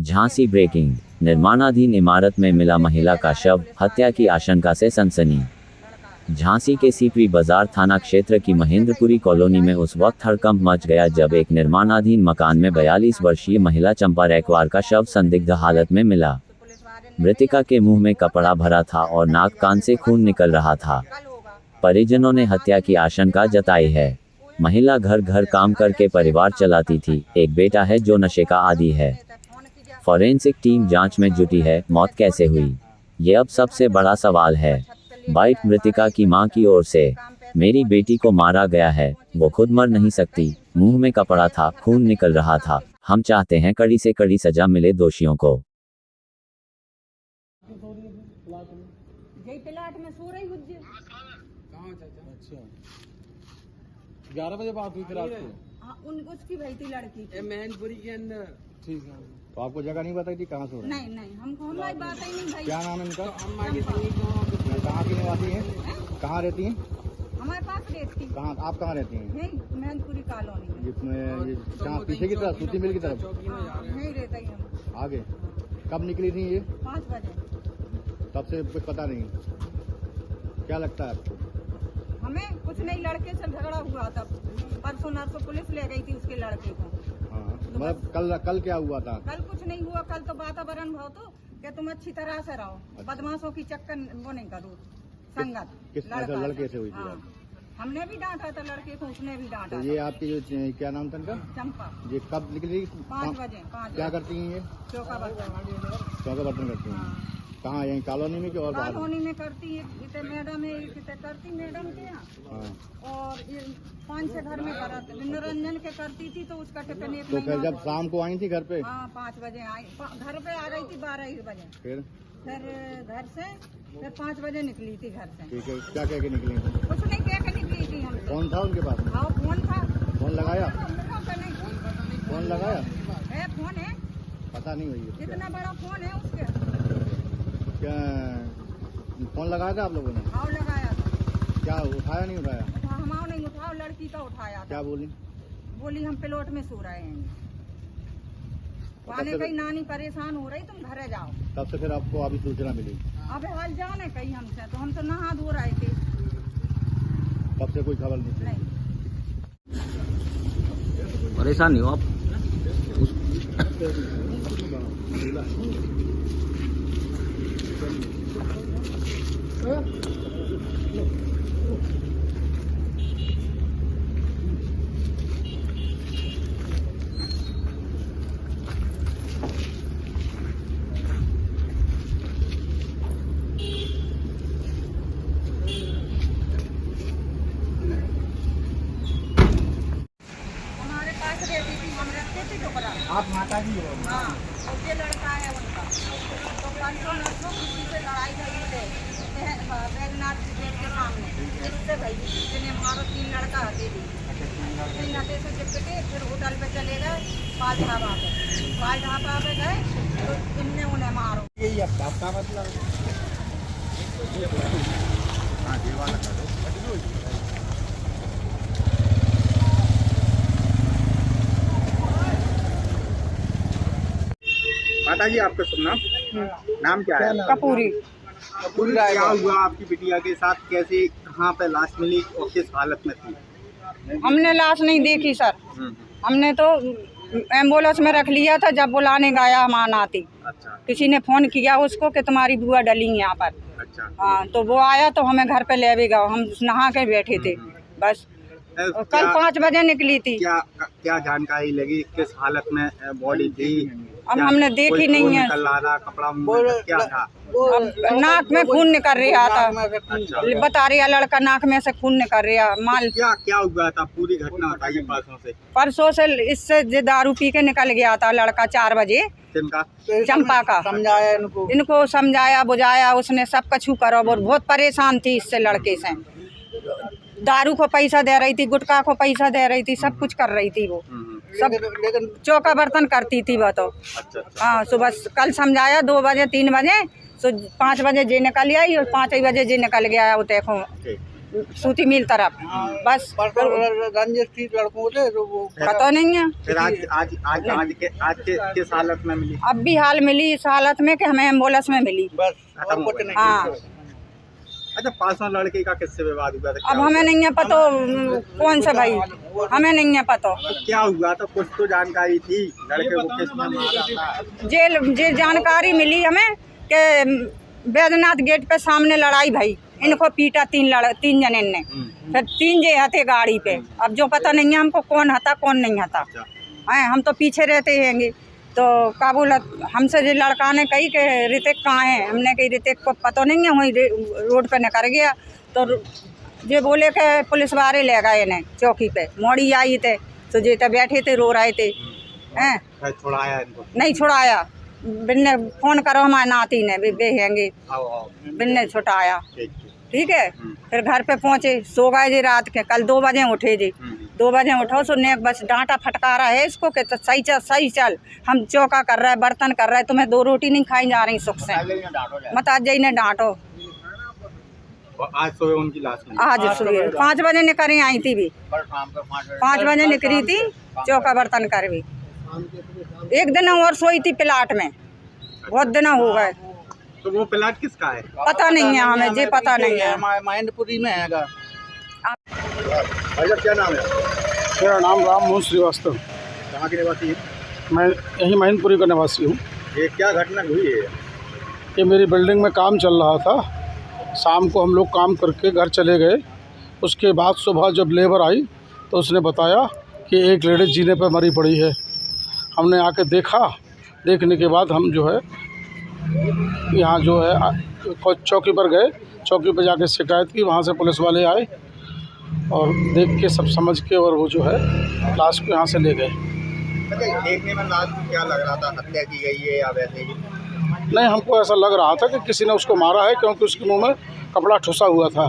Jhansi breaking. निर्माणाधीन इमारत में मिला महिला का शव, हत्या की आशंका से सनसनी। झांसी के सीपी बाजार थाना क्षेत्र की महेंद्रपुरी कॉलोनी में उस वक्त हड़कंप मच गया जब एक निर्माणाधीन मकान में 42 वर्षीय महिला चंपा रैकवार का शव संदिग्ध हालत में मिला। मृतिका के मुंह में कपड़ा भरा था और नाक कान से खून निकल रहा था। परिजनों ने हत्या की आशंका जताई है। महिला घर घर काम करके परिवार चलाती थी। एक बेटा है जो नशे का आदी है। फॉरेंसिक टीम जांच में जुटी है। मौत कैसे हुई, ये अब सबसे बड़ा सवाल है। बाइट मृतिका की मां की ओर से। मेरी बेटी को मारा गया है, वो खुद मर नहीं सकती। मुंह में कपड़ा था, खून निकल रहा था। हम चाहते हैं कड़ी से कड़ी सजा मिले दोषियों को। प्लाट में सो रही हुज्जे। कहाँ चाचा? अच्छा 11 बजे बात हुई थी रात को। हाँ, उसकी भाई थी लड़की थी। मैनपुरी के अंदर। ठीक है। तो आपको जगह नहीं बताई थी कहाँ सो रहे? नहीं नहीं, हमको हमारी बात ही नहीं भाई। क्या नाम है इनका? तो कहाँ की निवासी हैं? कहाँ रहती हैं? हमारे पास रहती। कहाँ आप कहाँ रहती हैं? यही मैनपुरी कॉलोनी में। जिसमें ये कहाँ पीछे की तरफ, सूती मिल की तरफ? नहीं रहता ही हम। आगे कब निकली थी ये? 5 बजे। तब से कुछ पता नहीं। क्या लगता है आपको? हमें कुछ नहीं, लड़के से झगड़ा हुआ था। परसों नरसों पुलिस ले गई थी उसके लड़के को। हाँ मतलब कल क्या हुआ था? कल कुछ नहीं हुआ। कल तो वातावरण भाव तो कि तुम अच्छी तरह से रहो, बदमाशों की चक्कर वो नहीं करो संगत। किस लड़के से हुई थी? हाँ। हमने भी डांटा था लड़के को, उसने भी डांटा। तो ये आपकी जो क्या नाम था इनका? चंपा। ये कब निकली? 5 बजे। 5 क्या करती हैं ये? चौका बर्तन। चौका बर्तन करती हैं। कहाँ, यहीं कॉलोनी में कि और बाहर? कॉलोनी में करती है। इतने मैडम है, इतने करती मैडम के यहाँ। हाँ। और 5-6 घर में करती। निरंजन के करती थी तो उसका टिफिन एक तो फिर जब शाम को आई थी घर पे? हाँ 5 बजे आई। घर पे आ गई थी 12-1 बजे। फिर घर से फिर 5 बजे निकली थी घर से। ठीक है। क्या कह के निकली थी? कुछ नहीं कह के निकली थी हम। फोन था उनके पास? हाँ फोन था। फोन लगाया? नहीं फोन लगाया? है, फोन है। पता नहीं हुई इतना बड़ा फोन है उसके। क्या फोन लगाया था आप लोगों ने? हाँ लगाया था। क्या उठाया नहीं उठाया? हमारा नहीं उठाओ, लड़की का उठाया था। क्या बोली? बोली हम प्लॉट में सो रहे हैं। वाने कहीं नानी परेशान हो रही, तुम घरे जाओ। तब से फिर आपको अभी सूचना मिली? अबे हाल जाने कहीं हमसे, तो हम तो नहा धो रहे थे। तब से कोई खबर नहीं? नहीं। परेशान नहीं हो आप? हमारे पास रहती थी, हम रखते थे टुकड़ा। आप माता जी हो? हाँ, और ये लड़का है उनका। तो परसों नरसों किसी से लड़ाई झगड़ी थे बैजनाथ गेट के सामने। इससे भाई जिन्हें मारो 3 लड़का हटे थी। 3 हटे से चिपके फिर होटल पे चले गए, पाल ढाबा पे गए तो इनने उन्हें मारो। यही आपका मतलब? हाँ ये वाला कर दो। माता जी आपका शुभ नाम क्या है? कपूरी। क्या हुआ आपकी बिटिया के साथ? कैसे, कहाँ पे लाश मिली और किस हालत में थी? हमने लाश नहीं देखी सर। हमने तो एम्बुलेंस में रख लिया था। जब बुलाने गया हमारा नाती, अच्छा। किसी ने फोन किया उसको कि तुम्हारी बुआ डली यहाँ पर। अच्छा। हाँ, तो वो आया तो हमें घर पे ले भी गया। हम नहा के बैठे थे बस। कल 5 बजे निकली थी। क्या जानकारी लगी? किस हालत में बॉडी थी? अब हमने देखी नहीं है। कपड़ा क्या था? अब नाक में खून निकल रहा था। अच्छा। बता रही लड़का नाक में से खून निकल रहा। माल क्या हुआ था? पूरी घटना बताइए। परसों से इससे जो दारू पी के निकल गया था लड़का 4 बजे। चंपा का समझाया इनको समझाया बुझाया उसने, सब कछु करो। और बहुत परेशान थी इससे लड़के से। दारू को पैसा दे रही थी, गुटखा को पैसा दे रही थी, सब कुछ कर रही थी वो। सब लेकिन चौका बर्तन करती थी वो तो। अच्छा। हाँ, सुबह कल समझाया 2 बजे 3 बजे, तो 5 बजे जे निकल आई और 5 बजे जे निकल गया। वो देखो सूती मिल तरफ, बस रंजिश थी लड़कों से तो वो पता नहीं है। फिर आज के किस हालत में मिली? अब भी हाल मिली इस हालत में कि हमें एम्बुलेंस में मिली। बस खत्म हो गया। हाँ, अच्छा, पासवान लड़के का किससे विवाद हुआ था? अब हमें नहीं है पता कौन सा भाई, हमें नहीं है पता। क्या हुआ था? कुछ तो जानकारी थी लड़के को किसने मारा था? जे जानकारी मिली हमें कि बैद्यनाथ गेट पे सामने लड़ाई भाई, इनको पीटा तीन जने ने, फिर 3 जे हथे गाड़ी पे। अब जो पता नहीं है हमको कौन हता कौन नहीं हता हैं, हम तो पीछे रहते हैंगे। तो काबुल हमसे जो लड़का ने कही कि ऋतिक कहाँ है, हमने कही ऋतिक को पता नहीं है, वहीं रोड पे निकल गया। तो जे बोले कि पुलिस वाले ले गए इन्हें चौकी पे, मोड़ी आई थे तो जे तो बैठे थे रो रहे थे हैं, छुड़ाया इनको? नहीं छुड़ाया, बिन्ने फोन करो हमारे नाती ने भी हैंगे, बिन्ने छुटाया। ठीक है, फिर घर पे पहुँचे, सो गए जी रात के। कल 2 बजे उठे जी, 2 बजे उठो सुनने बस डांटा फटकारा है इसको कि तो सही चल, हम चौका कर रहे हैं, बर्तन कर रहे हैं, तुम्हें 2 रोटी नहीं खाई जा रही सुख से, मत आज जाइए डांटो। आज सुबह उनकी लाश मिली? आज सुबह 5 बजे निकली आई थी भी, 5 बजे निकली थी चौका बर्तन कर भी। एक दिन और सोई थी प्लाट में, बहुत दिन हो गए। तो वो प्लाट किसका है? पता नहीं है हमें, जे पता नहीं है। मैनपुरी में है। भाई साहब, क्या नाम है? मेरा नाम राम मोहन श्रीवास्तव। कहाँ के निवासी है? मैं यही मैनपुरी का निवासी हूँ। ये क्या घटना हुई है? ये मेरी बिल्डिंग में काम चल रहा था, शाम को हम लोग काम करके घर चले गए। उसके बाद सुबह जब लेबर आई तो उसने बताया कि एक लेडीज जीने पर मरी पड़ी है। हमने आके देखा, देखने के बाद हम जो है यहाँ जो है चौकी पर गए, चौकी पर जाके शिकायत की, वहाँ से पुलिस वाले आए और देख के सब समझ के और वो जो है लाश को यहाँ से ले गए। अच्छा, देखने में लाश को क्या लग रहा था, हत्या की गई है या वैसे ही? नहीं, हमको ऐसा लग रहा था कि किसी ने उसको मारा है, क्योंकि उसके मुंह में कपड़ा ठुसा हुआ था।